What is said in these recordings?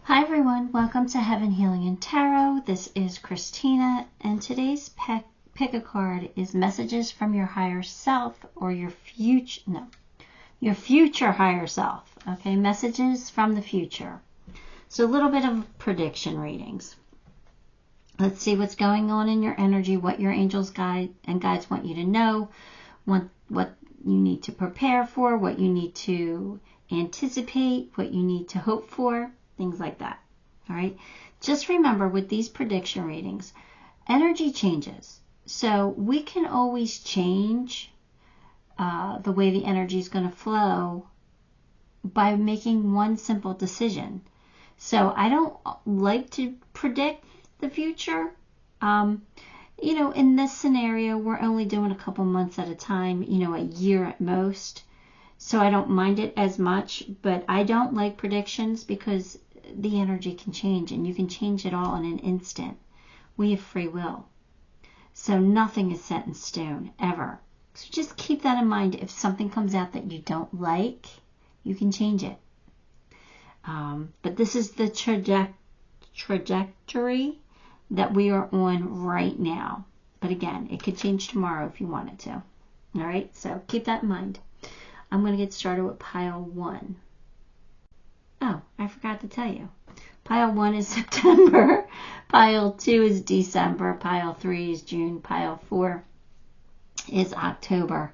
Hi everyone, welcome to Heaven Healing and Tarot. This is Christina, and today's pick a card is messages from your higher self or your future higher self. Okay, messages from the future. So a little bit of prediction readings. Let's see what's going on in your energy, what your angels guides want you to know, what you need to prepare for, what you need to anticipate, what you need to hope for. Things like that. All right. Just remember with these prediction readings, energy changes. So we can always change the way the energy is going to flow by making one simple decision. So I don't like to predict the future. In this scenario, we're only doing a couple months at a time, a year at most. So I don't mind it as much, but I don't like predictions because the energy can change and you can change it all in an instant. We have free will. So nothing is set in stone, ever. So just keep that in mind. If something comes out that you don't like, you can change it. But this is the trajectory that we are on right now. But again, it could change tomorrow if you wanted to. All right, so keep that in mind. I'm going to get started with pile 1. Oh, I forgot to tell you. Pile 1 is September. Pile 2 is December. Pile 3 is June. Pile 4 is October.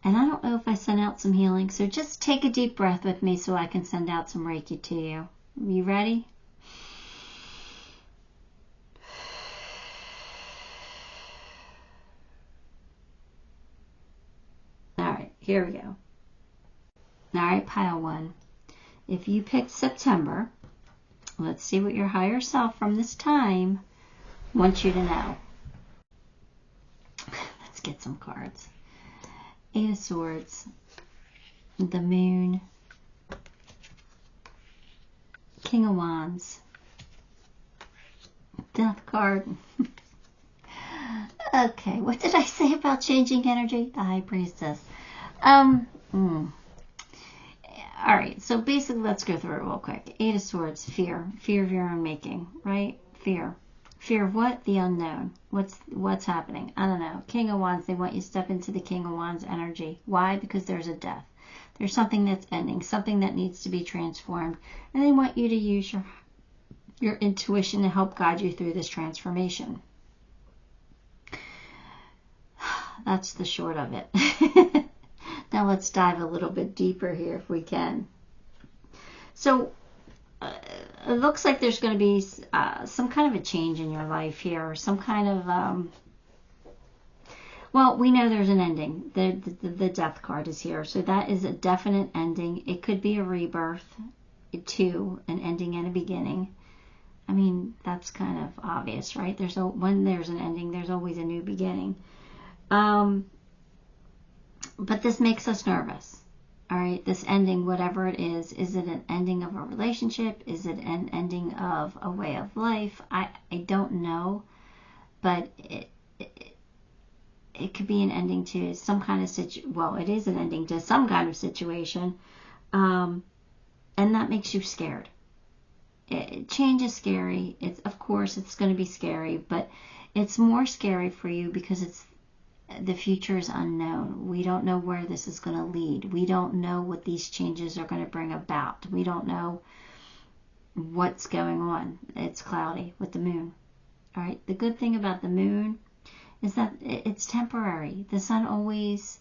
And I don't know if I sent out some healing, so just take a deep breath with me so I can send out some Reiki to you. You ready? All right, here we go. All right, pile 1. If you picked September, let's see what your higher self from this time wants you to know. Let's get some cards. 8 of Swords, the Moon, King of Wands, Death card. Okay, what did I say about changing energy? The High Priestess. All right, so basically, let's go through it real quick. 8 of Swords, fear. Fear of your own making, right? Fear. Fear of what? The unknown. What's happening? I don't know. King of Wands, they want you to step into the King of Wands energy. Why? Because there's a death. There's something that's ending, something that needs to be transformed. And they want you to use your intuition to help guide you through this transformation. That's the short of it. Now let's dive a little bit deeper here if we can. So it looks like there's going to be some kind of a change in your life here, or some kind of, well, we know there's an ending. The Death card is here, so that is a definite ending. It could be a rebirth to an ending and a beginning. I mean, that's kind of obvious, right? When there's an ending, there's always a new beginning. But this makes us nervous. All right, this ending, whatever it is it an ending of a relationship? Is it an ending of a way of life? I don't know, but it could be an ending to some kind of well, it is an ending to some kind of situation, and that makes you scared. Change is scary. Of course, it's going to be scary, but it's more scary for you because the future is unknown. We don't know where this is going to lead. We don't know what these changes are going to bring about. We don't know what's going on. It's cloudy with the moon. All right. The good thing about the moon is that it's temporary. The sun always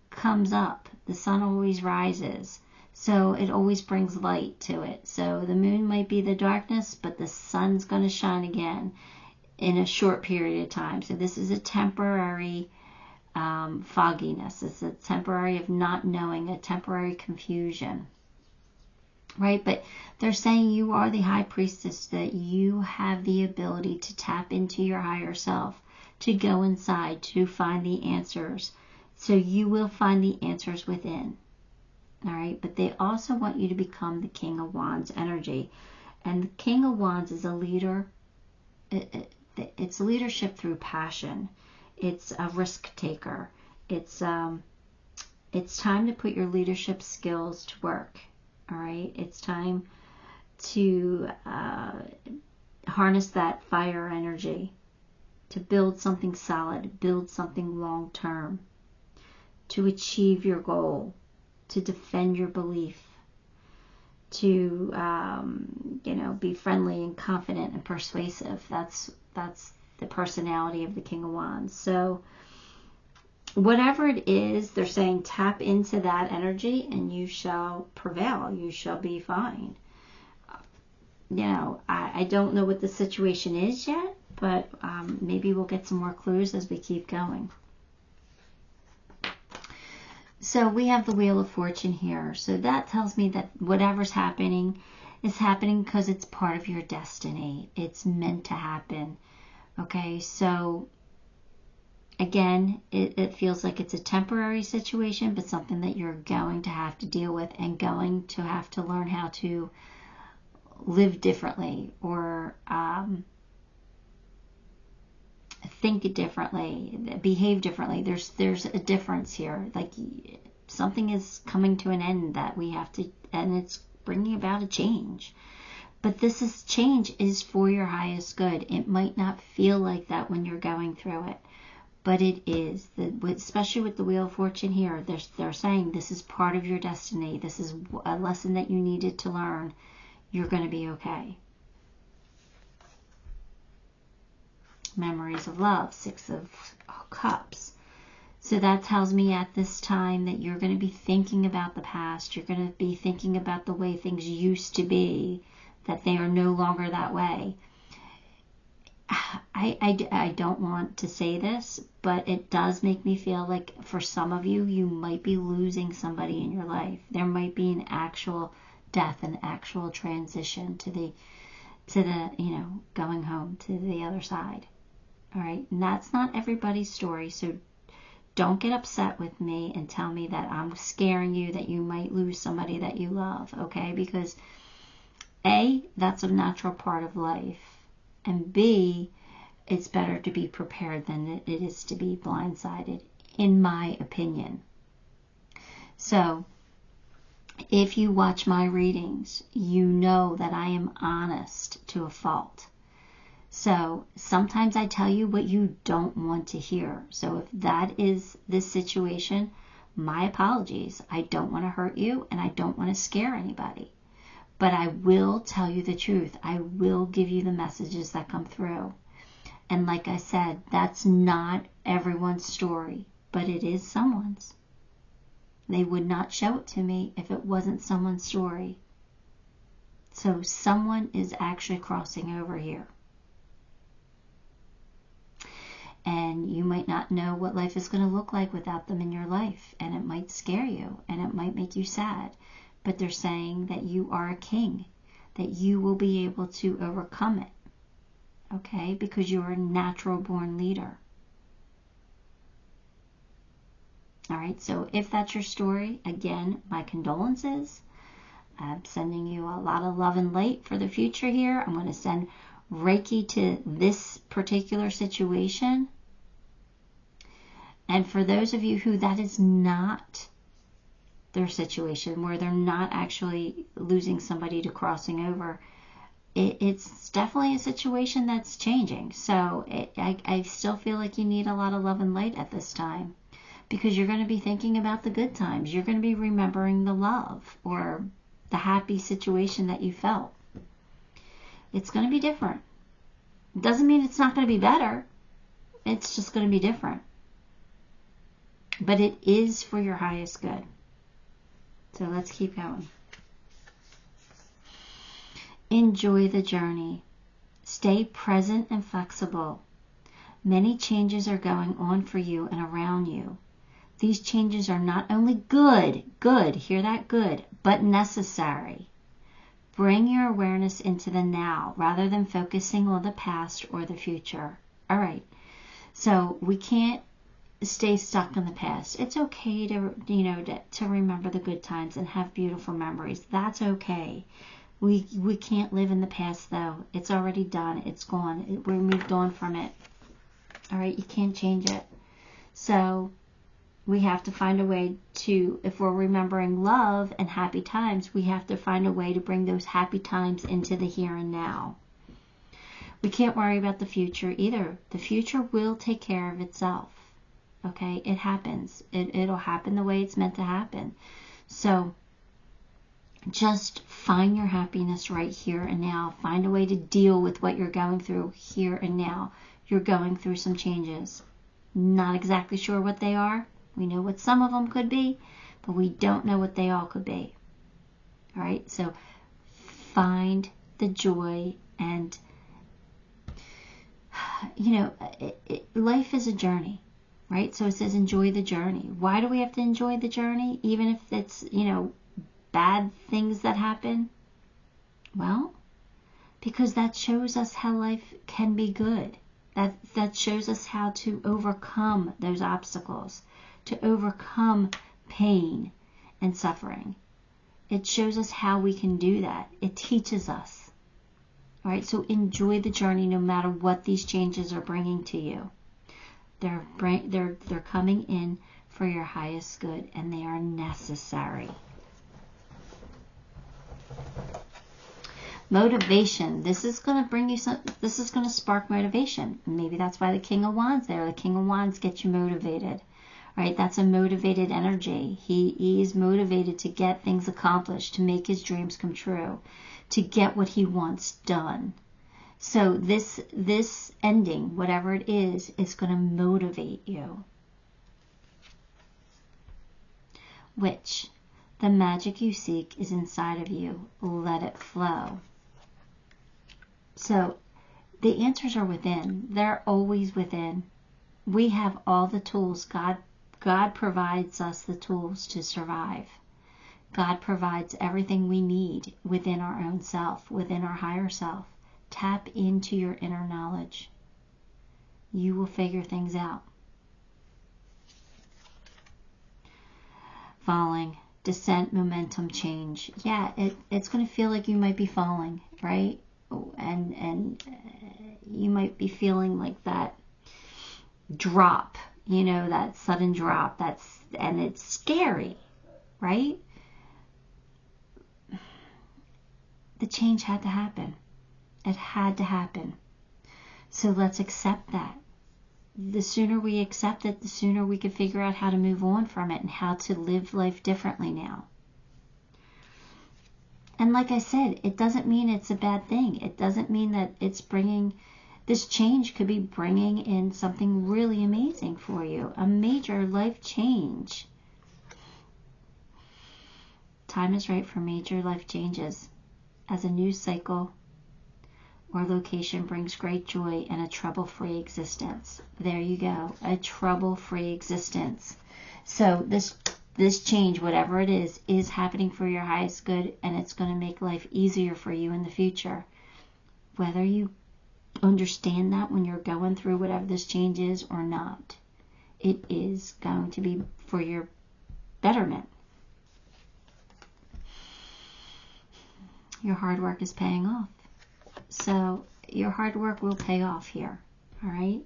comes up. The sun always rises. So it always brings light to it. So the moon might be the darkness, but the sun's going to shine again in a short period of time. So this is a temporary fogginess. It's a temporary of not knowing, a temporary confusion, right? But they're saying you are the High Priestess, that you have the ability to tap into your higher self, to go inside, to find the answers. So you will find the answers within, all right? But they also want you to become the King of Wands energy. And the King of Wands is a leader. It's leadership through passion. It's a risk taker. It's time to put your leadership skills to work. All right. It's time to harness that fire energy, to build something solid, build something long-term, to achieve your goal, to defend your belief, to be friendly and confident and persuasive. That's the personality of the King of Wands. So whatever it is, they're saying tap into that energy and you shall prevail. You shall be fine. I don't know what the situation is yet, but maybe we'll get some more clues as we keep going. So we have the Wheel of Fortune here. So that tells me that whatever's happening is happening because it's part of your destiny. It's meant to happen. Okay, so again, it feels like it's a temporary situation, but something that you're going to have to deal with and going to have to learn how to live differently or think differently, behave differently. There's a difference here. Like something is coming to an end that we have to, and it's bringing about a change. But change is for your highest good. It might not feel like that when you're going through it, but it is. Especially with the Wheel of Fortune here, they're saying this is part of your destiny. This is a lesson that you needed to learn. You're going to be okay. Memories of love, Six of Cups. So that tells me at this time that you're going to be thinking about the past. You're going to be thinking about the way things used to be, that they are no longer that way. I don't want to say this, but it does make me feel like for some of you, you might be losing somebody in your life. There might be an actual death, an actual transition to the going home to the other side. All right, and that's not everybody's story, so don't get upset with me and tell me that I'm scaring you that you might lose somebody that you love, okay? Because A, that's a natural part of life, and B, it's better to be prepared than it is to be blindsided, in my opinion. So, if you watch my readings, you know that I am honest to a fault. So sometimes I tell you what you don't want to hear. So if that is this situation, my apologies. I don't want to hurt you and I don't want to scare anybody. But I will tell you the truth. I will give you the messages that come through. And like I said, that's not everyone's story, but it is someone's. They would not show it to me if it wasn't someone's story. So someone is actually crossing over here. And you might not know what life is going to look like without them in your life. And it might scare you and it might make you sad. But they're saying that you are a king, that you will be able to overcome it. Okay? Because you're a natural born leader. Alright, so if that's your story, again, my condolences. I'm sending you a lot of love and light for the future here. I'm going to send Reiki to this particular situation. And for those of you who that is not their situation, where they're not actually losing somebody to crossing over, it's definitely a situation that's changing. So I still feel like you need a lot of love and light at this time, because you're going to be thinking about the good times. You're going to be remembering the love or the happy situation that you felt. It's going to be different. It doesn't mean it's not going to be better. It's just going to be different. But it is for your highest good. So let's keep going. Enjoy the journey. Stay present and flexible. Many changes are going on for you and around you. These changes are not only good, hear that, good, but necessary. Bring your awareness into the now rather than focusing on the past or the future. All right. So we can't stay stuck in the past. It's okay to remember the good times and have beautiful memories. That's okay. We can't live in the past though. It's already done. It's gone. We're moved on from it. All right. You can't change it. So We have to find a way to, if we're remembering love and happy times, we have to find a way to bring those happy times into the here and now. We can't worry about the future either. The future will take care of itself. Okay? It happens. It'll happen the way it's meant to happen. So just find your happiness right here and now. Find a way to deal with what you're going through here and now. You're going through some changes. Not exactly sure what they are. We know what some of them could be, but we don't know what they all could be. All right? So find the joy, and life is a journey, right? So it says enjoy the journey. Why do we have to enjoy the journey, even if it's, bad things that happen? Well, because that shows us how life can be good. That shows us how to overcome those obstacles, to overcome pain and suffering. It shows us how we can do that. It teaches us. All right, so enjoy the journey no matter what these changes are bringing to you. They're coming in for your highest good, and they are necessary. Motivation. This is going to bring you some. This is going to spark motivation. Maybe that's why the King of Wands there. The King of Wands gets you motivated. Right? That's a motivated energy. He is motivated to get things accomplished, to make his dreams come true, to get what he wants done. So this ending, whatever it is going to motivate you. Which the magic you seek is inside of you. Let it flow. So the answers are within. They're always within. We have all the tools. God provides us the tools to survive. God provides everything we need within our own self, within our higher self. Tap into your inner knowledge. You will figure things out. Falling, descent, momentum, change. Yeah, it's going to feel like you might be falling, right? And you might be feeling like that drop, that sudden drop. And it's scary, right? The change had to happen. It had to happen. So let's accept that. The sooner we accept it, the sooner we can figure out how to move on from it and how to live life differently now. And like I said, it doesn't mean it's a bad thing. It doesn't mean that it's bringing, this change could be bringing in something really amazing for you. A major life change. Time is right for major life changes. As a new cycle or location brings great joy and a trouble-free existence. There you go. A trouble-free existence. So this change, whatever it is happening for your highest good, and it's going to make life easier for you in the future. Whether you understand that when you're going through whatever this change is or not, it is going to be for your betterment. Your hard work is paying off. So your hard work will pay off here. All right?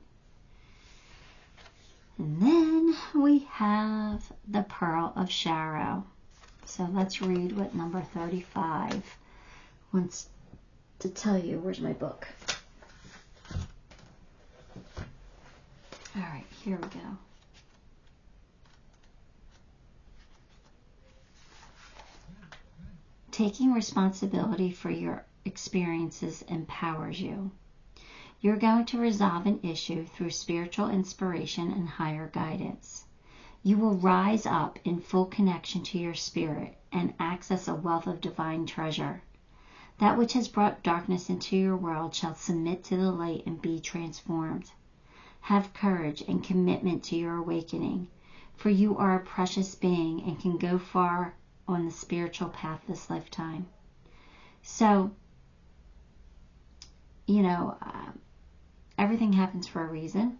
And then we have the Pearl of Shadow. So let's read what number 35 wants to tell you. Where's my book? All right, here we go. Taking responsibility for your experiences empowers you. You're going to resolve an issue through spiritual inspiration and higher guidance. You will rise up in full connection to your spirit and access a wealth of divine treasure. That which has brought darkness into your world shall submit to the light and be transformed. Have courage and commitment to your awakening, for you are a precious being and can go far on the spiritual path this lifetime. So, everything happens for a reason.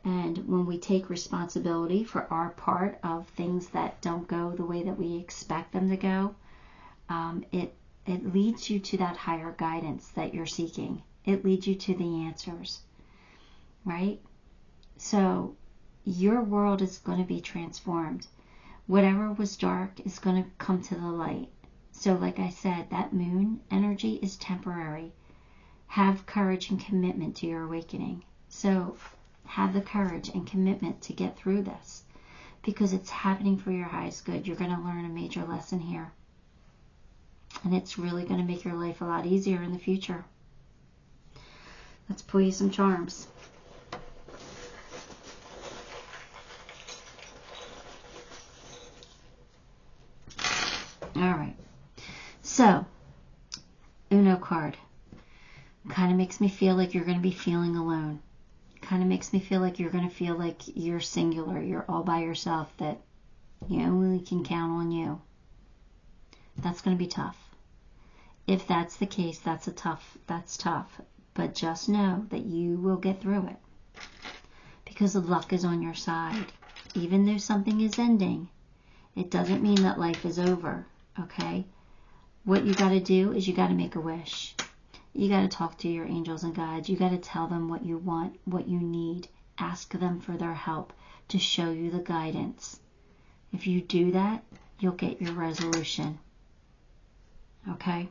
And when we take responsibility for our part of things that don't go the way that we expect them to go, it leads you to that higher guidance that you're seeking. It leads you to the answers, right? So your world is going to be transformed. Whatever was dark is going to come to the light. So like I said, that moon energy is temporary. Have courage and commitment to your awakening. So have the courage and commitment to get through this, because it's happening for your highest good. You're going to learn a major lesson here. And it's really going to make your life a lot easier in the future. Let's pull you some charms. All right. So, Uno card. Kind of makes me feel like you're going to be feeling alone. Kind of makes me feel like you're going to feel like you're singular. You're all by yourself, that you only can count on you. That's going to be tough. If that's the case, that's tough. But just know that you will get through it, because the luck is on your side. Even though something is ending, it doesn't mean that life is over, okay? What you got to do is you got to make a wish. You got to talk to your angels and guides. You got to tell them what you want, what you need. Ask them for their help to show you the guidance. If you do that, you'll get your resolution. Okay?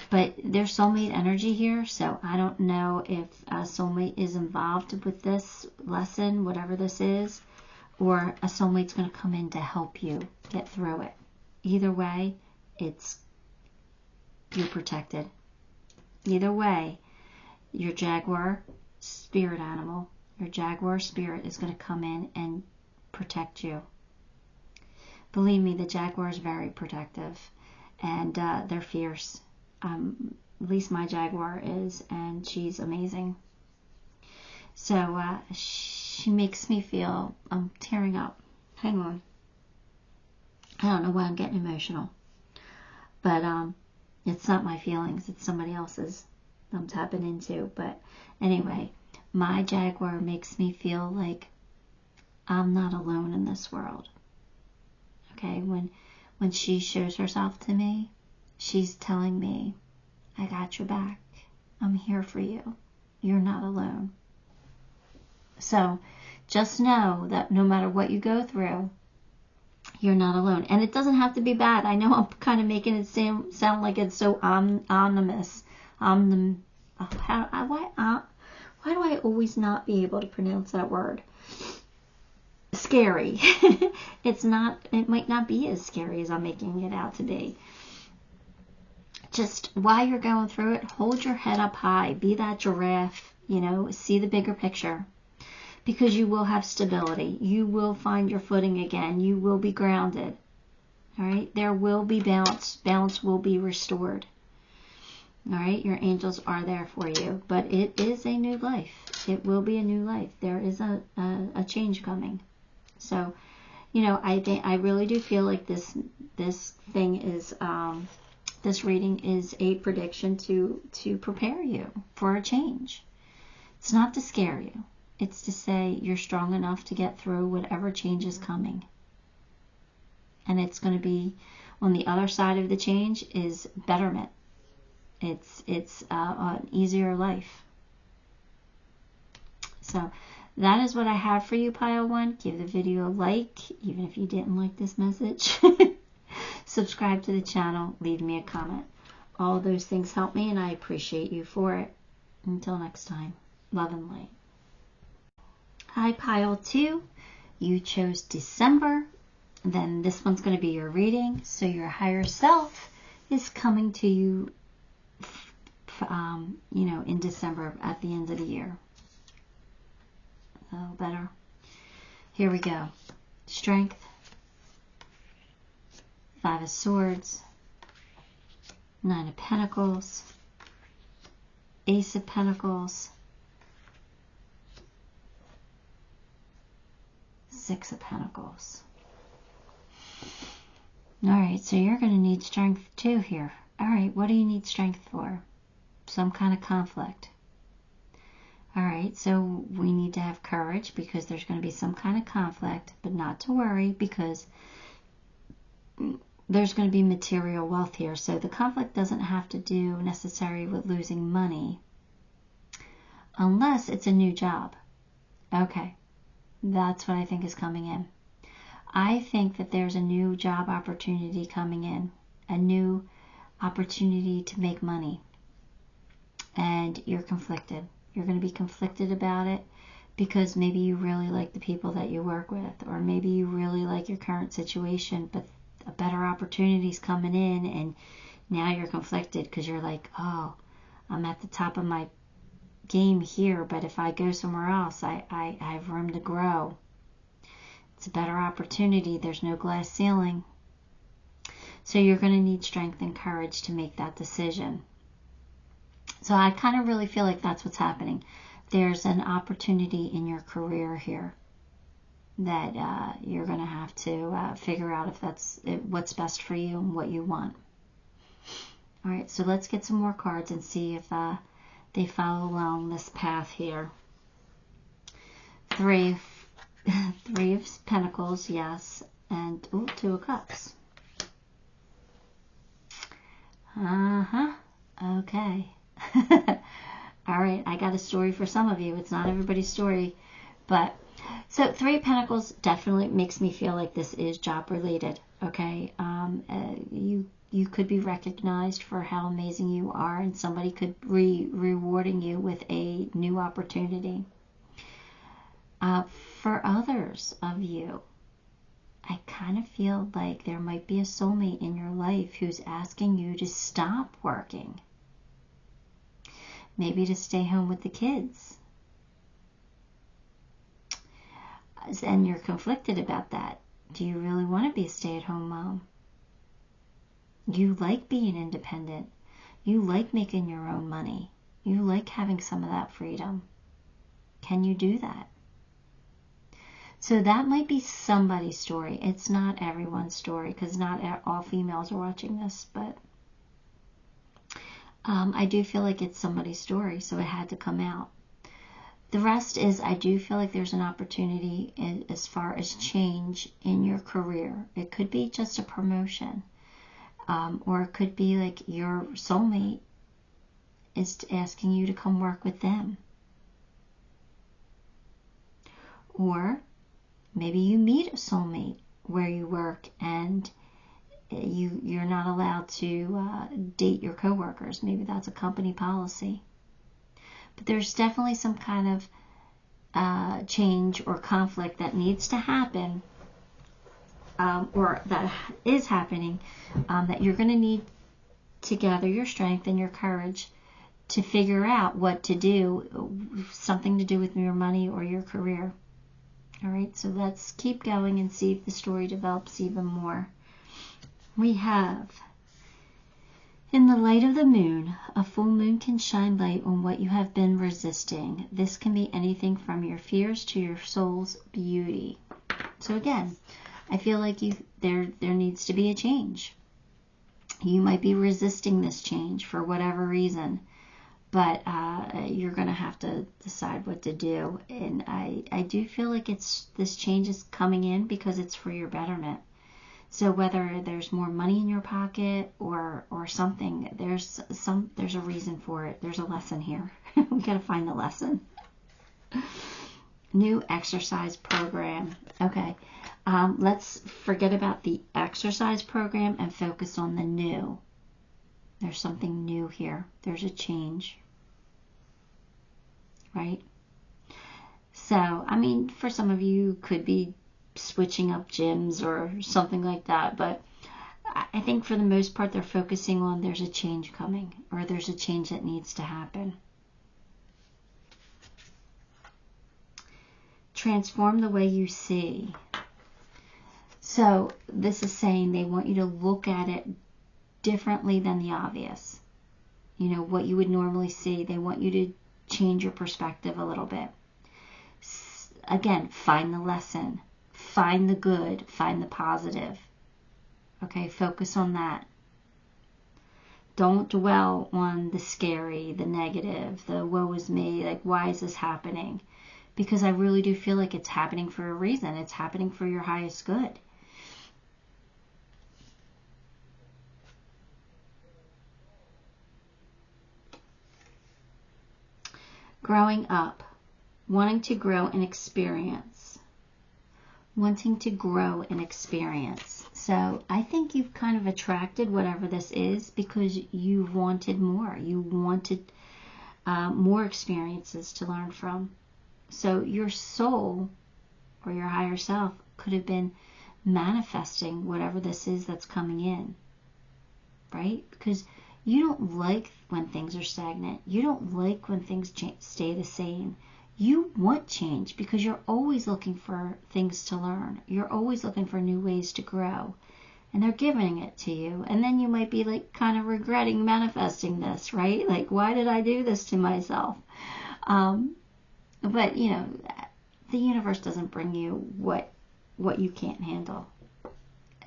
But there's soulmate energy here, so I don't know if a soulmate is involved with this lesson, whatever this is, or a soulmate's going to come in to help you get through it. Either way, you're protected. Either way, your Jaguar spirit animal, your Jaguar spirit is going to come in and protect you. Believe me, the Jaguar is very protective, and they're fierce. At least my Jaguar is, and she's amazing. So she makes me feel, I'm tearing up. Hang on. I don't know why I'm getting emotional. But it's not my feelings, it's somebody else's I'm tapping into. But anyway, my Jaguar makes me feel like I'm not alone in this world. Okay, when she shows herself to me, she's telling me, I got your back. I'm here for you. You're not alone. So just know that no matter what you go through, you're not alone. And it doesn't have to be bad. I know I'm kind of making it sound like it's so ominous. Why do I always not be able to pronounce that word? Scary. It might not be as scary as I'm making it out to be. Just while you're going through it, hold your head up high. Be that giraffe, see the bigger picture. Because you will have stability. You will find your footing again. You will be grounded. All right? There will be balance. Balance will be restored. All right? Your angels are there for you. But it is a new life. It will be a new life. There is a change coming. So, I really do feel like this thing is, this reading is a prediction to prepare you for a change. It's not to scare you. It's to say you're strong enough to get through whatever change is coming. And it's going to be, on the other side of the change is betterment. It's an easier life. So that is what I have for you, Pile 1. Give the video a like, even if you didn't like this message. Subscribe to the channel. Leave me a comment. All of those things help me, and I appreciate you for it. Until next time, love and light. Hi, Pile 2. You chose December. Then this one's going to be your reading. So your higher self is coming to you, in December at the end of the year. A little better. Here we go. Strength. 5 of Swords. 9 of Pentacles. Ace of Pentacles. 6 of Pentacles. Alright, so you're going to need strength too here. Alright, what do you need strength for? Some kind of conflict. Alright, so we need to have courage because there's going to be some kind of conflict, but not to worry because there's going to be material wealth here. So the conflict doesn't have to do necessarily with losing money unless it's a new job. Okay. That's what I think is coming in. I think that there's a new job opportunity coming in, a new opportunity to make money, and you're conflicted. You're going to be conflicted about it because maybe you really like the people that you work with, or maybe you really like your current situation, but a better opportunity is coming in, and now you're conflicted because you're like, oh, I'm at the top of my game here, but if I go somewhere else, I have room to grow. It's a better opportunity. There's no glass ceiling. So you're going to need strength and courage to make that decision. So I kind of really feel like that's what's happening. There's an opportunity in your career here that you're going to have to figure out if that's what's best for you and what you want. All right, so let's get some more cards and see if they follow along this path here. Three of Pentacles, yes, and Two of Cups. Okay. All right, I got a story for some of you. It's not everybody's story, but so Three of Pentacles definitely makes me feel like this is job related. Okay, you could be recognized for how amazing you are, and somebody could be rewarding you with a new opportunity. For others of you, I kind of feel like there might be a soulmate in your life who's asking you to stop working. Maybe to stay home with the kids. And you're conflicted about that. Do you really want to be a stay-at-home mom? You like being independent. You like making your own money. You like having some of that freedom. Can you do that? So that might be somebody's story. It's not everyone's story because not all females are watching this, but I do feel like it's somebody's story, so it had to come out. The rest is I do feel like there's an opportunity as far as change in your career. It could be just a promotion, or it could be like your soulmate is asking you to come work with them. Or maybe you meet a soulmate where you work and you're not allowed to date your coworkers. Maybe that's a company policy. But there's definitely some kind of change or conflict that needs to happen, or that is happening, that you're going to need to gather your strength and your courage to figure out what to do, something to do with your money or your career. All right, so let's keep going and see if the story develops even more. We have, in the light of the moon, a full moon can shine light on what you have been resisting. This can be anything from your fears to your soul's beauty. So again, I feel like there needs to be a change. You might be resisting this change for whatever reason, but you're going to have to decide what to do. And I do feel like this change is coming in because it's for your betterment. So whether there's more money in your pocket or something, there's a reason for it. There's a lesson here. We got to find the lesson. New exercise program. Okay, let's forget about the exercise program and focus on the new. There's something new here. There's a change. Right? So, I mean, for some of you, could be switching up gyms or something like that, but I think for the most part they're focusing on there's a change coming, or there's a change that needs to happen. Transform the way you see. So this is saying they want you to look at it differently than the obvious. You know, what you would normally see. They want you to change your perspective a little bit. Again, find the lesson. Find the good, find the positive. Okay, focus on that. Don't dwell on the scary, the negative, the woe is me, like why is this happening? Because I really do feel like it's happening for a reason. It's happening for your highest good. Growing up, wanting to grow in experience. wanting to grow and experience. So I think you've kind of attracted whatever this is because you wanted more. You wanted more experiences to learn from. So your soul or your higher self could have been manifesting whatever this is that's coming in, right? Because you don't like when things are stagnant. You don't like when things stay the same. You want change because you're always looking for things to learn. You're always looking for new ways to grow. And they're giving it to you. And then you might be like kind of regretting manifesting this, right? Like, why did I do this to myself? But, you know, the universe doesn't bring you what you can't handle.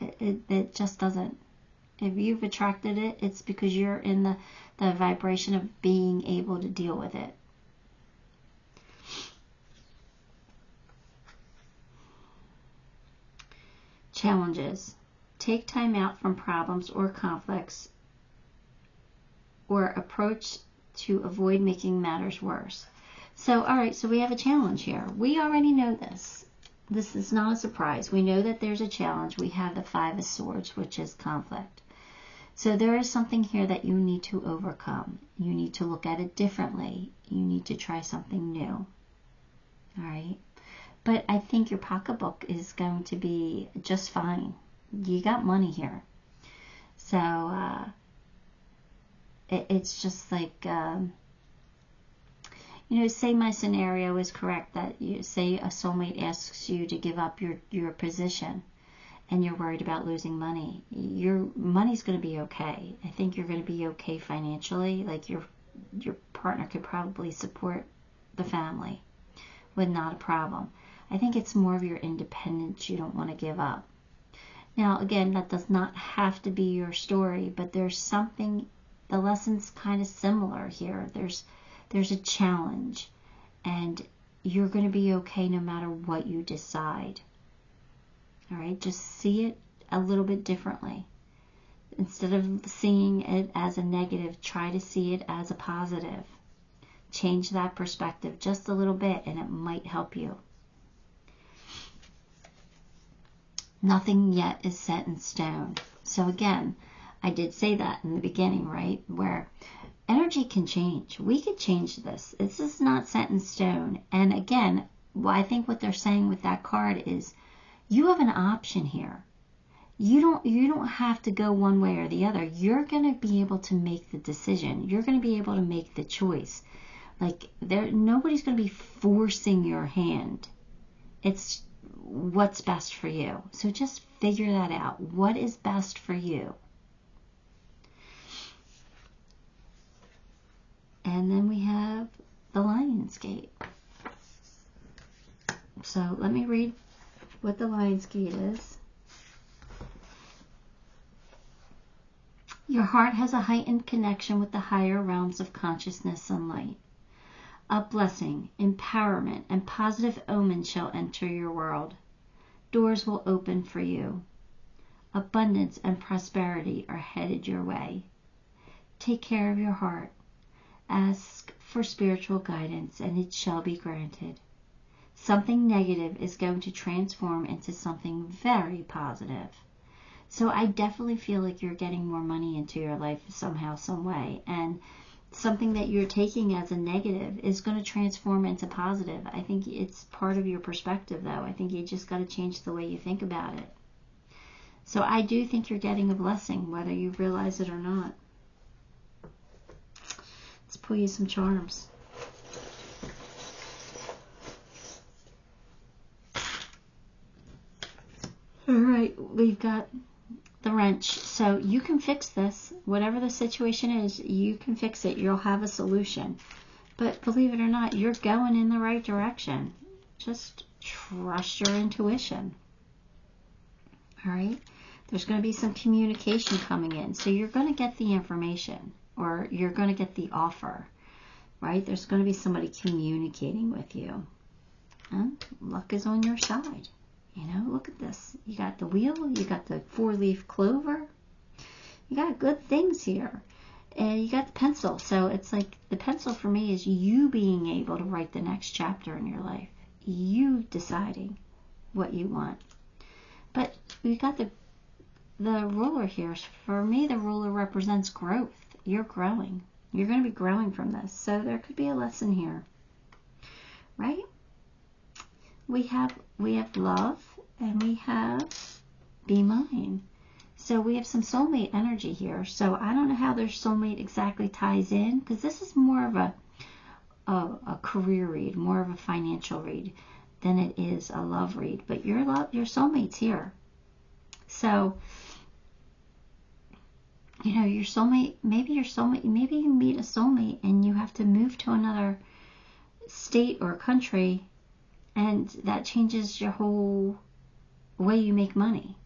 It just doesn't. If you've attracted it, it's because you're in the vibration of being able to deal with it. Challenges. Take time out from problems or conflicts or approach to avoid making matters worse. So, all right, so we have a challenge here. We already know this. This is not a surprise. We know that there's a challenge. We have the Five of Swords, which is conflict. So there is something here that you need to overcome. You need to look at it differently. You need to try something new. All right? But I think your pocketbook is going to be just fine. You got money here. So it's just like, you know, say my scenario is correct, that you say a soulmate asks you to give up your position and you're worried about losing money. Your money's going to be okay. I think you're going to be okay financially. Like your partner could probably support the family with not a problem. I think it's more of your independence you don't want to give up. Now, again, that does not have to be your story, but there's something, the lesson's kind of similar here. There's a challenge, and you're going to be okay no matter what you decide. All right, just see it a little bit differently. Instead of seeing it as a negative, try to see it as a positive. Change that perspective just a little bit, and it might help you. Nothing yet is set in stone. So again, I did say that in the beginning, right? Where energy can change. We could change this. This is not set in stone. And again, I think what they're saying with that card is you have an option here. You don't have to go one way or the other. You're going to be able to make the decision. You're going to be able to make the choice. Like nobody's going to be forcing your hand. It's what's best for you. So just figure that out. What is best for you? And then we have the Lion's Gate. So let me read what the Lion's Gate is. Your heart has a heightened connection with the higher realms of consciousness and light. A blessing, empowerment, and positive omen shall enter your world. Doors will open for you. Abundance and prosperity are headed your way. Take care of your heart. Ask for spiritual guidance, and it shall be granted. Something negative is going to transform into something very positive. So I definitely feel like you're getting more money into your life somehow, some way. And something that you're taking as a negative is going to transform into positive. I think it's part of your perspective, though. I think you just got to change the way you think about it. So I do think you're getting a blessing, whether you realize it or not. Let's pull you some charms. All right, we've got the wrench. So you can fix this. Whatever the situation is, you can fix it. You'll have a solution. But believe it or not, you're going in the right direction. Just trust your intuition. All right? There's going to be some communication coming in. So you're going to get the information, or you're going to get the offer, right? There's going to be somebody communicating with you. And luck is on your side. You know, look at this. You got the wheel, you got the 4-leaf clover. You got good things here. And you got the pencil. So it's like the pencil for me is you being able to write the next chapter in your life. You deciding. what you want. But we got the ruler here. For me, the ruler represents growth. You're growing. You're going to be growing from this. So there could be a lesson here, right? We have love, and we have be mine. So we have some soulmate energy here. So I don't know how their soulmate exactly ties in, because this is more of a career read, more of a financial read than it is a love read. But your soulmate's here. So, you know, your soulmate, maybe you meet a soulmate and you have to move to another state or country, and that changes your whole way you make money,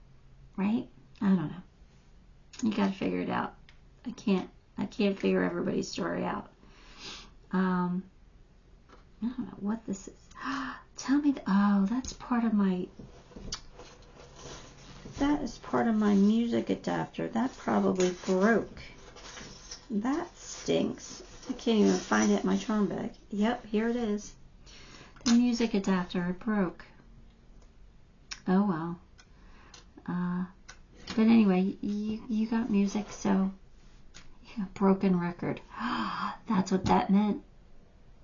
right? I don't know. You got to figure it out. I can't figure everybody's story out. I don't know what this is. Tell me, oh, that's part of my, that is part of my music adapter. That probably broke. That stinks. I can't even find it in my charm bag. Yep, here it is. The music adapter, it broke. Oh well. But anyway, you got music, so yeah, broken record. That's what that meant.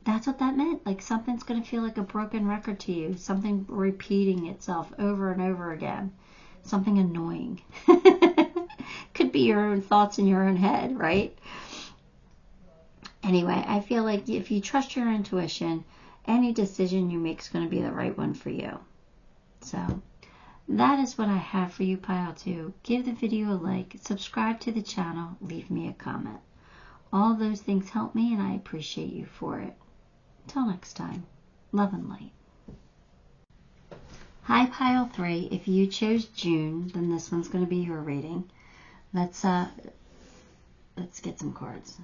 That's what that meant. Like something's going to feel like a broken record to you. Something repeating itself over and over again. Something annoying. Could be your own thoughts in your own head, right? Anyway, I feel like if you trust your intuition, any decision you make is going to be the right one for you. So that is what I have for you, Pile 2. Give the video a like, subscribe to the channel, leave me a comment. All those things help me, and I appreciate you for it. Till next time, love and light. Hi, Pile 3. If you chose June, then this one's going to be your reading. Let's get some cards.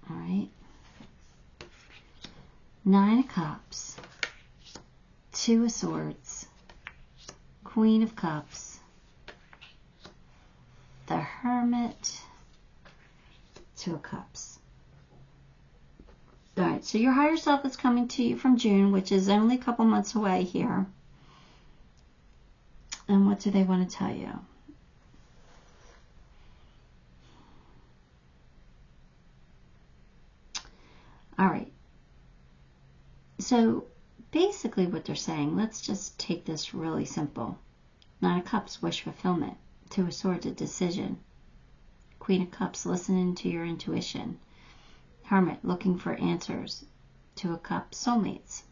All right. 9 of Cups, 2 of Swords, Queen of Cups, the Hermit, 2 of Cups. All right, so your higher self is coming to you from June, which is only a couple months away here. And what do they want to tell you? All right. So basically what they're saying, let's just take this really simple. 9 of Cups, wish fulfillment. 2 of Swords, a decision. Queen of Cups, listening to your intuition. Hermit, looking for answers. 2 of Cups, soulmates.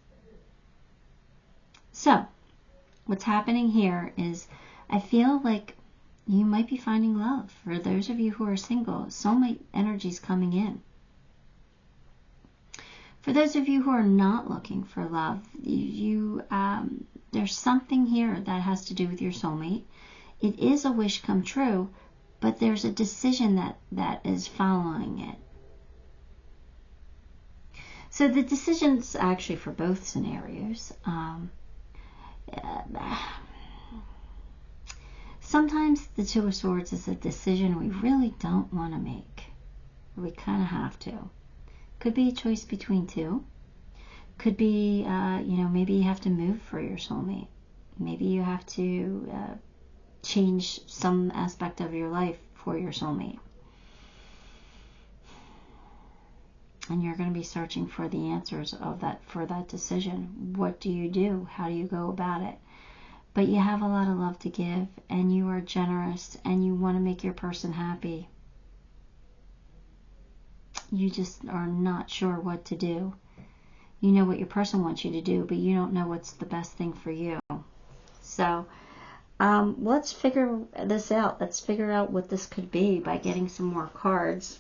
So what's happening here is I feel like you might be finding love. For those of you who are single, soulmate energy is coming in. For those of you who are not looking for love, there's something here that has to do with your soulmate. It is a wish come true, but there's a decision that is following it. So the decision's actually for both scenarios. Sometimes the 2 of Swords is a decision we really don't want to make. We kind of have to. Could be a choice between two. Could be, maybe you have to move for your soulmate. Maybe you have to change some aspect of your life for your soulmate. And you're going to be searching for the answers for that decision. What do you do? How do you go about it? But you have a lot of love to give, and you are generous, and you want to make your person happy. You just are not sure what to do. You know what your person wants you to do, but you don't know what's the best thing for you. So let's figure this out. Let's figure out what this could be by getting some more cards.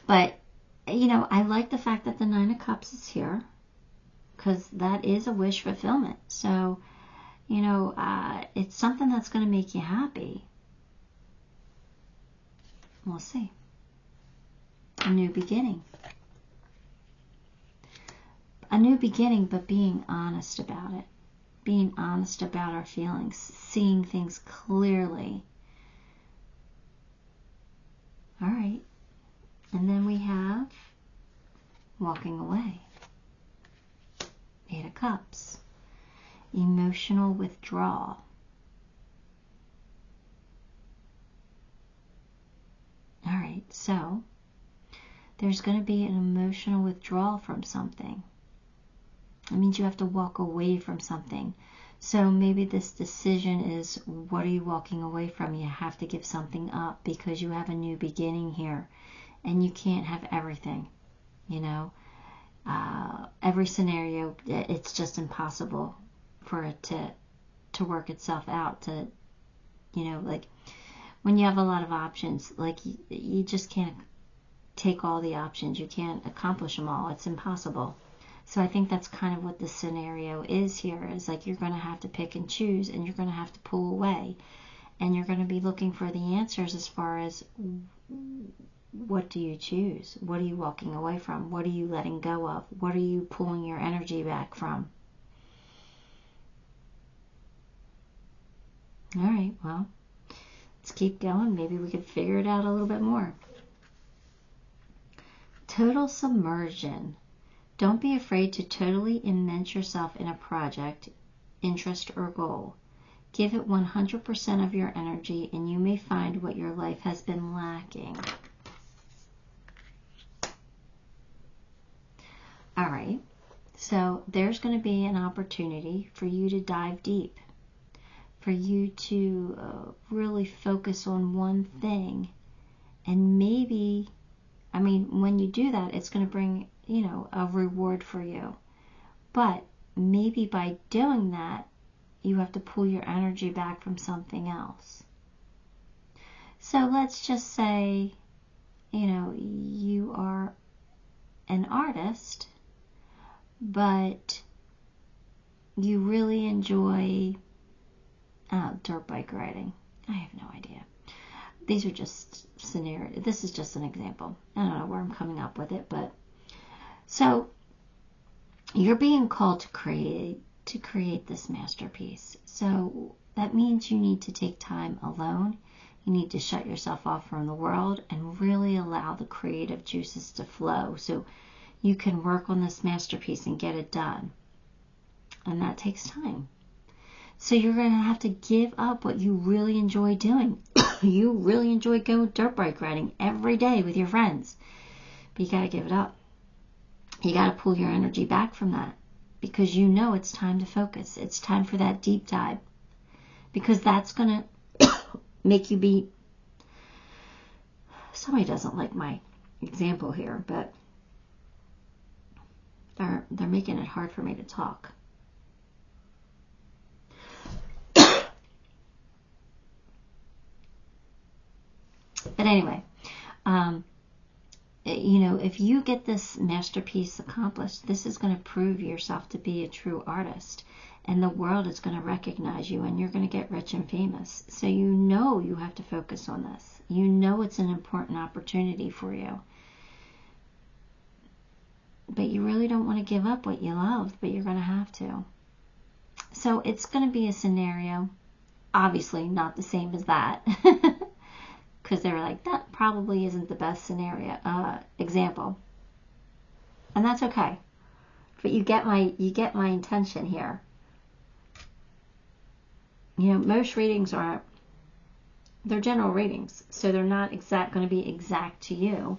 But, I like the fact that the 9 of Cups is here, because that is a wish fulfillment. So, it's something that's going to make you happy. We'll see. A new beginning. A new beginning, but being honest about it. Being honest about our feelings. Seeing things clearly. All right. And then we have walking away. 8 of Cups. emotional withdrawal. All right, so there's going to be an emotional withdrawal from something. It means you have to walk away from something. So maybe this decision is, what are you walking away from? You have to give something up because you have a new beginning here. And you can't have everything, you know. Every scenario, it's just impossible for it to work itself out. To, you know, like when you have a lot of options, like you just can't take all the options. You can't accomplish them all. It's impossible. So I think that's kind of what the scenario is here, is like you're going to have to pick and choose, and you're going to have to pull away, and you're going to be looking for the answers as far as, what do you choose? What are you walking away from? What are you letting go of? What are you pulling your energy back from? All right, well, let's keep going. Maybe we could figure it out a little bit more. Total submersion. Don't be afraid to totally immerse yourself in a project, interest, or goal. Give it 100% of your energy, and you may find what your life has been lacking. All right, so there's going to be an opportunity for you to dive deep, for you to really focus on one thing. And maybe, I mean, when you do that, it's going to bring, you know, a reward for you. But maybe by doing that, you have to pull your energy back from something else. So let's just say, you know, you are an artist, but you really enjoy dirt bike riding. I have no idea. These are just scenarios. This is just an example. I don't know where I'm coming up with it, but so you're being called to create this masterpiece. So that means you need to take time alone. You need to shut yourself off from the world and really allow the creative juices to flow, so you can work on this masterpiece and get it done. And that takes time. So you're going to have to give up what you really enjoy doing. You really enjoy going dirt bike riding every day with your friends. But you got to give it up. You got to pull your energy back from that, because you know it's time to focus. It's time for that deep dive, because that's going to make you be... Somebody doesn't like my example here, but they're making it hard for me to talk. But anyway, you know, if you get this masterpiece accomplished, this is going to prove yourself to be a true artist, and the world is going to recognize you, and you're going to get rich and famous. So you know you have to focus on this. You know it's an important opportunity for you. But you really don't want to give up what you love, but you're going to have to. So it's going to be a scenario, obviously not the same as that, because they were like, that probably isn't the best scenario example, and that's okay. But you get my intention here. You know, most readings they're general readings, so they're not going to be exact to you,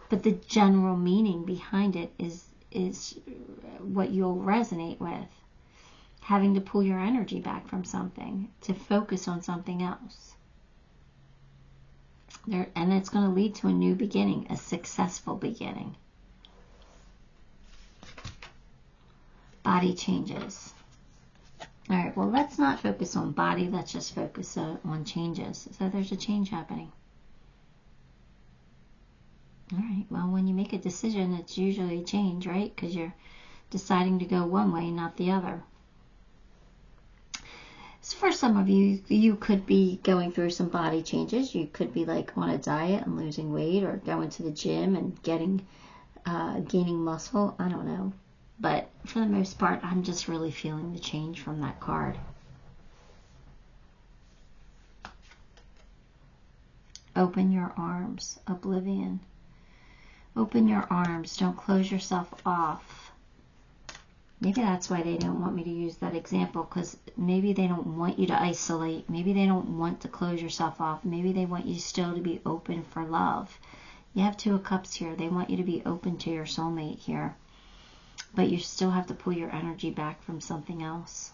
but the general meaning behind it is what you'll resonate with. Having to pull your energy back from something to focus on something else. And it's going to lead to a new beginning, a successful beginning. Body changes. All right, well, let's not focus on body. Let's just focus on changes. So there's a change happening. All right, well, when you make a decision, it's usually a change, right? Because you're deciding to go one way, not the other. So for some of you, you could be going through some body changes. You could be like on a diet and losing weight, or going to the gym and gaining muscle. I don't know. But for the most part, I'm just really feeling the change from that card. Open your arms, oblivion. Open your arms. Don't close yourself off. Maybe that's why they don't want me to use that example, because maybe they don't want you to isolate. Maybe they don't want to close yourself off. Maybe they want you still to be open for love. You have Two of Cups here. They want you to be open to your soulmate here. But you still have to pull your energy back from something else.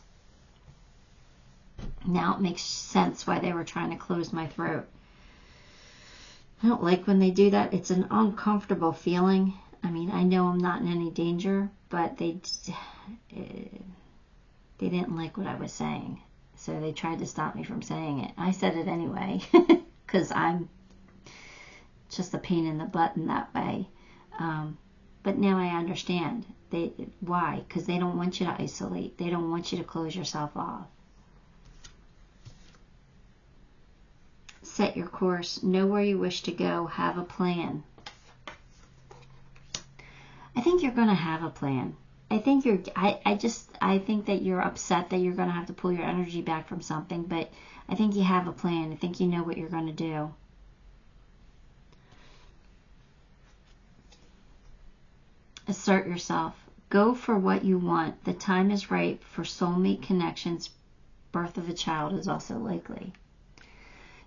Now it makes sense why they were trying to close my throat. I don't like when they do that. It's an uncomfortable feeling. I mean, I know I'm not in any danger, but they didn't like what I was saying. So they tried to stop me from saying it. I said it anyway, because I'm just a pain in the butt in that way. But now I understand. Why? Because they don't want you to isolate. They don't want you to close yourself off. Set your course. Know where you wish to go. Have a plan. I think you're going to have a plan. I think I think that you're upset that you're going to have to pull your energy back from something, but I think you have a plan. I think you know what you're going to do. Assert yourself. Go for what you want. The time is right for soulmate connections. Birth of a child is also likely.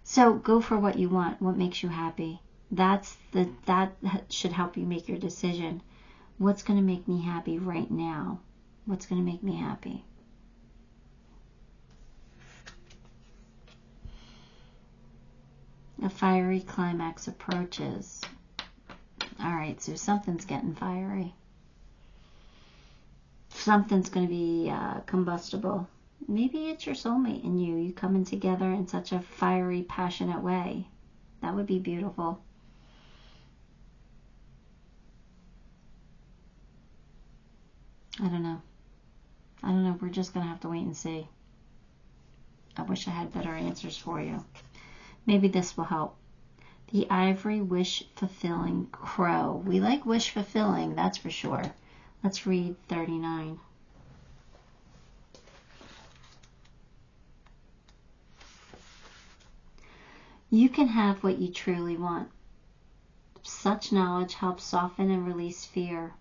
So go for what you want. What makes you happy? That should help you make your decision. What's going to make me happy right now? What's going to make me happy? A fiery climax approaches. All right, so something's getting fiery. Something's going to be combustible. Maybe it's your soulmate and you coming together in such a fiery, passionate way. That would be beautiful. I don't know. We're just going to have to wait and see. I wish I had better answers for you. Maybe this will help. The ivory wish-fulfilling crow. We like wish-fulfilling, that's for sure. Let's read 39. You can have what you truly want. Such knowledge helps soften and release fear,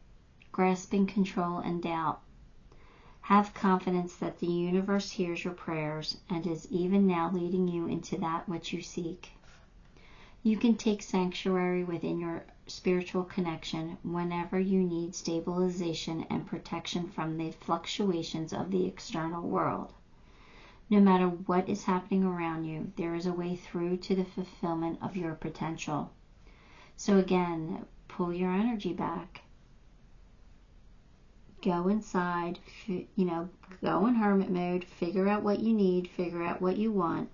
grasping control and doubt. Have confidence that the universe hears your prayers and is even now leading you into that which you seek. You can take sanctuary within your spiritual connection whenever you need stabilization and protection from the fluctuations of the external world. No matter what is happening around you, there is a way through to the fulfillment of your potential. So again, pull your energy back. Go inside, go in hermit mode, figure out what you need, figure out what you want.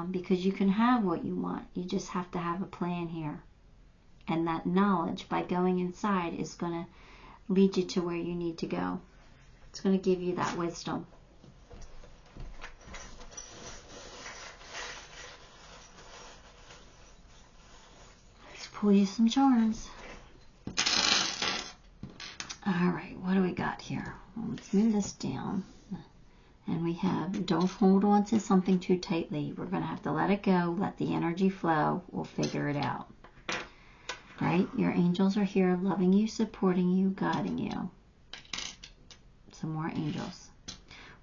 Because you can have what you want. You just have to have a plan here. And that knowledge, by going inside, is going to lead you to where you need to go. It's going to give you that wisdom. Let's pull you some charms. Alright, what do we got here? Well, let's move this down. And we have, don't hold on to something too tightly. We're going to have to let it go, let the energy flow. We'll figure it out. Right? Your angels are here, loving you, supporting you, guiding you. Some more angels.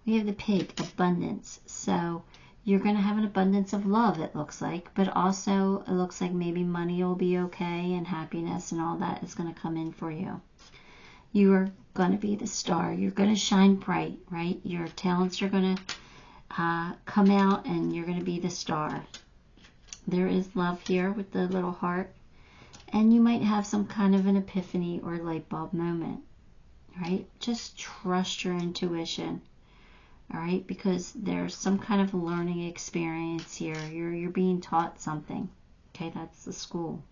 We have the pig, abundance. So you're going to have an abundance of love, it looks like. But also, it looks like maybe money will be okay, and happiness and all that is going to come in for you. You are going to be the star. You're going to shine bright, right? Your talents are going to come out, and you're going to be the star. There is love here with the little heart. And you might have some kind of an epiphany or light bulb moment, right? Just trust your intuition, all right? Because there's some kind of learning experience here. You're being taught something, okay? That's the school.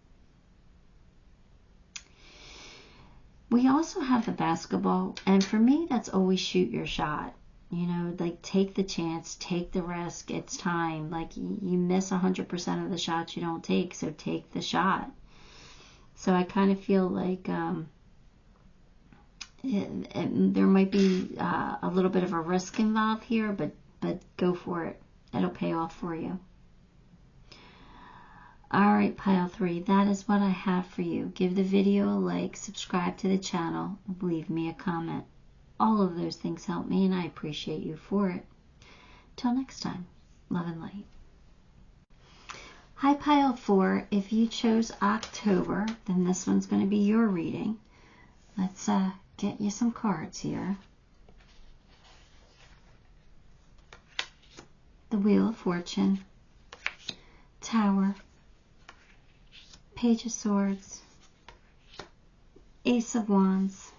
We also have the basketball, and for me, that's always shoot your shot. Like take the chance, take the risk. It's time. Like you miss 100% of the shots you don't take, so take the shot. So I kind of feel like there might be a little bit of a risk involved here, but go for it. It'll pay off for you. Alright, pile 3, that is what I have for you. Give the video a like, subscribe to the channel, leave me a comment. all of those things help me, and I appreciate you for it. Till next time, love and light. Hi, Pile 4. If you chose October, then this one's going to be your reading. Let's get you some cards here. The Wheel of Fortune, Tower, Page of Swords, Ace of Wands,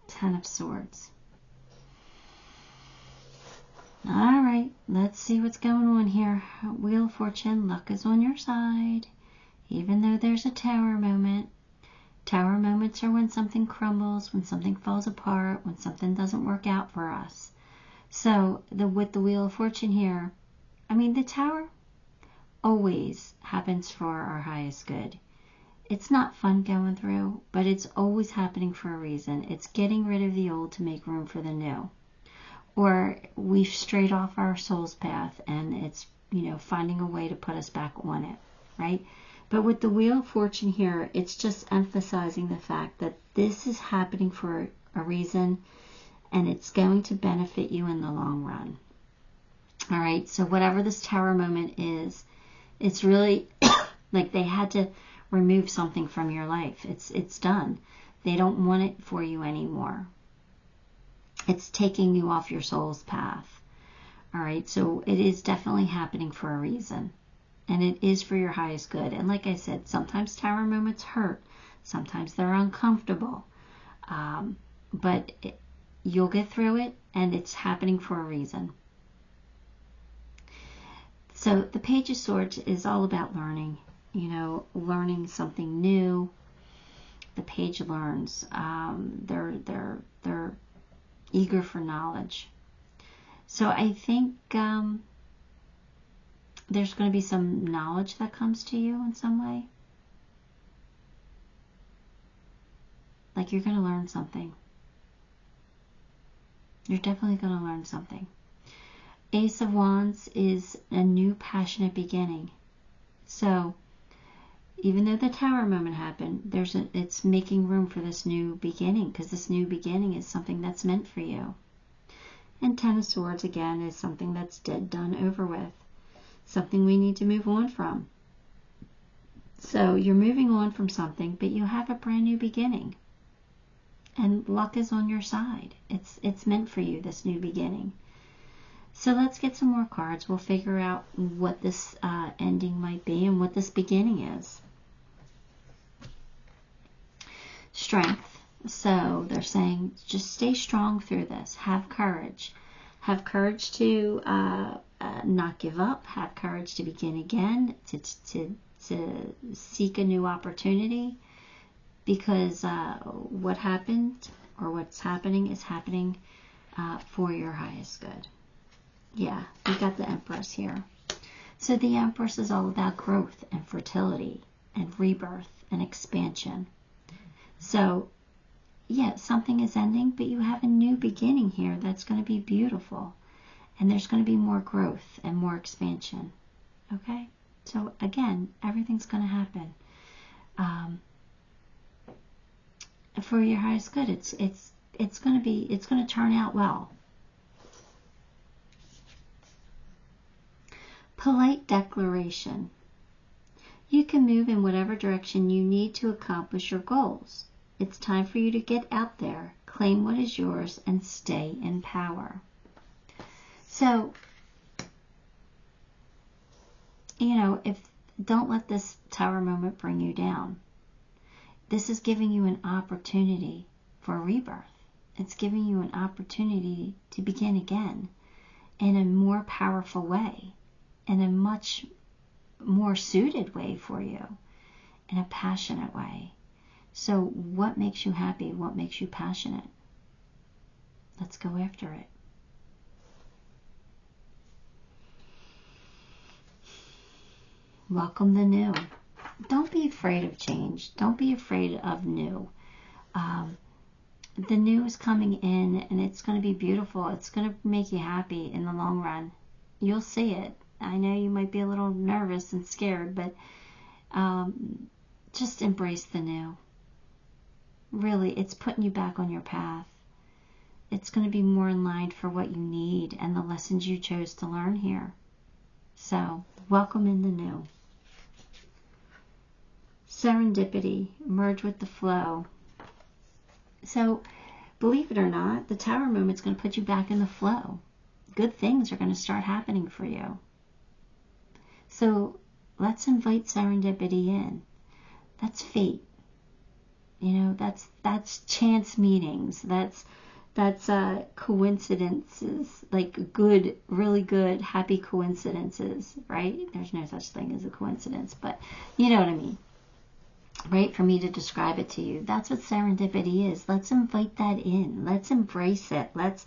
Ten of Swords. All right, let's see what's going on here. Wheel of Fortune, luck is on your side, even though there's a Tower moment. Tower moments are when something crumbles, when something falls apart, when something doesn't work out for us. So with the Wheel of Fortune here, I mean, the Tower always happens for our highest good. It's not fun going through, but it's always happening for a reason. It's getting rid of the old to make room for the new. Or we've strayed off our soul's path, and it's, finding a way to put us back on it, right? But with the Wheel of Fortune here, it's just emphasizing the fact that this is happening for a reason, and it's going to benefit you in the long run. All right, so whatever this Tower moment is, it's really like they had to remove something from your life. It's done. They don't want it for you anymore. It's taking you off your soul's path. All right, so it is definitely happening for a reason. And it is for your highest good. And like I said, sometimes Tower moments hurt. Sometimes they're uncomfortable. But you'll get through it, and it's happening for a reason. So the Page of Swords is all about learning. Learning something new. The page learns. They're eager for knowledge. So I think there's going to be some knowledge that comes to you in some way. Like you're going to learn something. You're definitely going to learn something. Ace of Wands is a new passionate beginning. So even though the Tower moment happened, it's making room for this new beginning, because this new beginning is something that's meant for you. And Ten of Swords, again, is something that's dead, done, over with. Something we need to move on from. So you're moving on from something, but you have a brand new beginning. And luck is on your side. It's meant for you, this new beginning. So let's get some more cards. We'll figure out what this ending might be and what this beginning is. Strength. So they're saying just stay strong through this. Have courage. Have courage to not give up. Have courage to begin again. To seek a new opportunity. Because what happened or what's happening is happening for your highest good. Yeah, we got the Empress here. So the Empress is all about growth and fertility and rebirth and expansion. So, yeah, something is ending, but you have a new beginning here that's going to be beautiful. And there's going to be more growth and more expansion. Okay? So, again, everything's going to happen. For your highest good, it's going to turn out well. Polite declaration. You can move in whatever direction you need to accomplish your goals. It's time for you to get out there, claim what is yours, and stay in power. So, don't let this Tower moment bring you down. This is giving you an opportunity for rebirth. It's giving you an opportunity to begin again in a more powerful way, in a much more suited way for you, in a passionate way. So what makes you happy? What makes you passionate? Let's go after it. Welcome the new. Don't be afraid of change. Don't be afraid of new. The new is coming in, and it's going to be beautiful. It's going to make you happy in the long run. You'll see it. I know you might be a little nervous and scared, but just embrace the new. Really, it's putting you back on your path. it's going to be more in line for what you need and the lessons you chose to learn here. So, welcome in the new. Serendipity, merge with the flow. So, believe it or not, the Tower moment's going to put you back in the flow. Good things are going to start happening for you. So, let's invite serendipity in. That's fate. You know, that's chance meetings. That's coincidences, like good, really good, happy coincidences, right? There's no such thing as a coincidence, but you know what I mean, right? For me to describe it to you, that's what serendipity is. Let's invite that in. Let's embrace it. Let's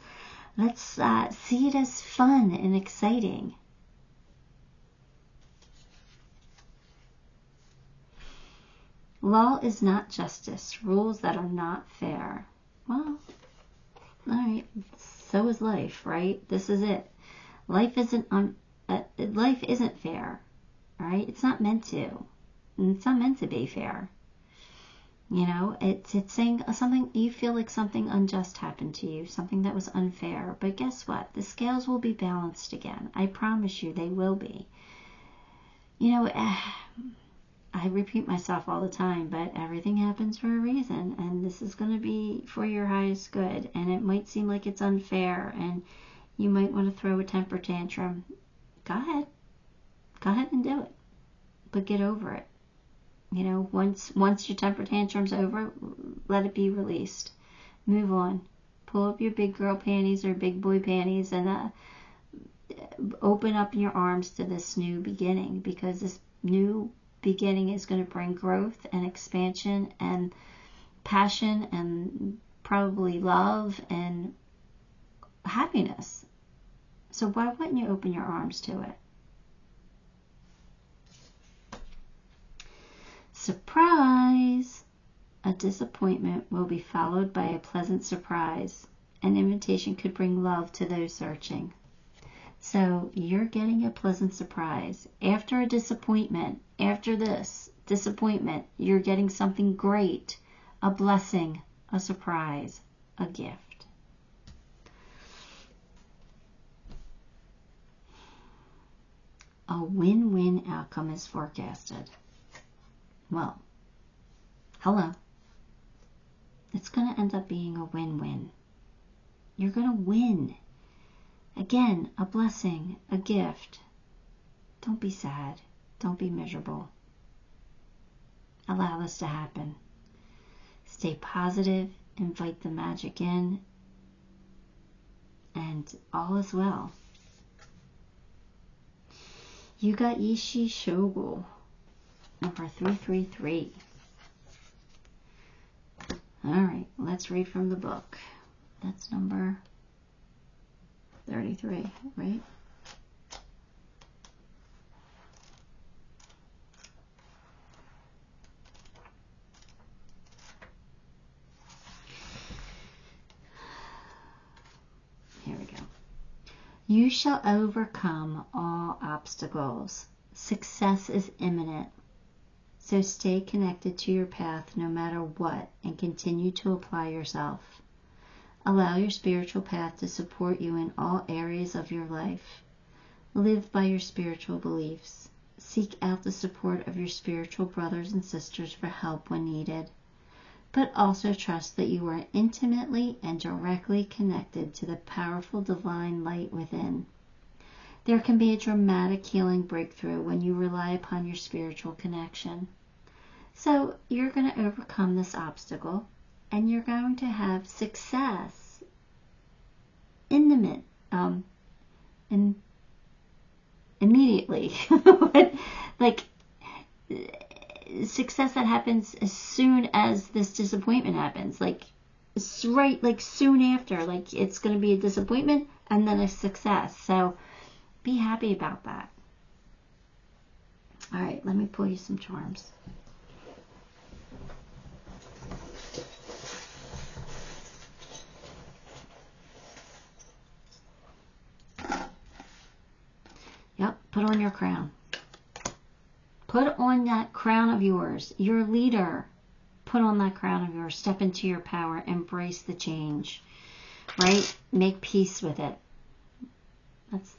see it as fun and exciting. Law is not justice. Rules that are not fair. Well, all right. So is life, right? This is it. Life isn't fair, all right? It's not meant to. And it's not meant to be fair. You know, it's saying something, you feel like something unjust happened to you, something that was unfair. But guess what? The scales will be balanced again. I promise you they will be. You know, I repeat myself all the time, but everything happens for a reason, and this is going to be for your highest good. And it might seem like it's unfair, and you might want to throw a temper tantrum. Go ahead and do it, but get over it. You know, once your temper tantrum's over, let it be released. Move on. Pull up your big girl panties or big boy panties and open up your arms to this new beginning, because this new beginning is going to bring growth and expansion and passion and probably love and happiness. So why wouldn't you open your arms to it? Surprise! A disappointment will be followed by a pleasant surprise. An invitation could bring love to those searching. So you're getting a pleasant surprise. After a disappointment, after this disappointment, you're getting something great, a blessing, a surprise, a gift. A win-win outcome is forecasted. Well, hello. It's going to end up being a win-win. You're going to win. Again, a blessing, a gift. Don't be sad. Don't be miserable. Allow this to happen. Stay positive. Invite the magic in. And all is well. You got Ishi Shogo, number 333. All right, let's read from the book. That's number 33, right? Here we go. You shall overcome all obstacles. Success is imminent. So stay connected to your path no matter what and continue to apply yourself. Allow your spiritual path to support you in all areas of your life. Live by your spiritual beliefs. Seek out the support of your spiritual brothers and sisters for help when needed. But also trust that you are intimately and directly connected to the powerful divine light within. There can be a dramatic healing breakthrough when you rely upon your spiritual connection. So you're going to overcome this obstacle, and you're going to have success immediately. Like success that happens as soon as this disappointment happens. Like soon after. Like it's going to be a disappointment and then a success. So be happy about that. All right, let me pull you some charms. Yep, put on your crown. Put on that crown of yours. Your leader. Put on that crown of yours. Step into your power. Embrace the change. right? Make peace with it.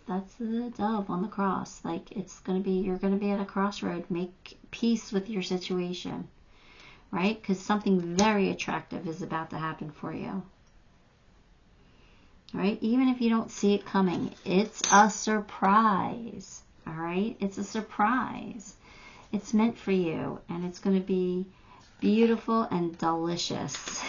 That's the dove on the cross. Like, it's going to be, you're going to be at a crossroad. Make peace with your situation, right? Because something very attractive is about to happen for you. Right? Even if you don't see it coming, it's a surprise. All right? It's a surprise. It's meant for you, and it's going to be beautiful and delicious.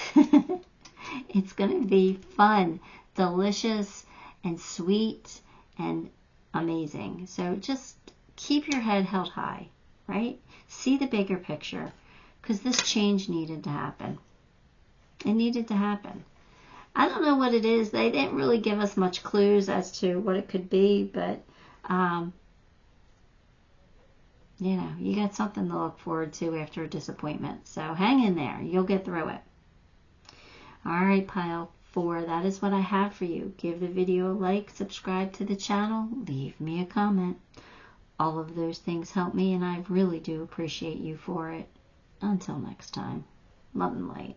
It's going to be fun, delicious, and sweet, and amazing. So just keep your head held high, right? See the bigger picture, because this change needed to happen. It needed to happen. I don't know what it is. They didn't really give us much clues as to what it could be, but, you know, you got something to look forward to after a disappointment. So hang in there. You'll get through it. All right, pile 4, that is what I have for you. Give the video a like, subscribe to the channel, leave me a comment. All of those things help me, and I really do appreciate you for it. Until next time, love and light.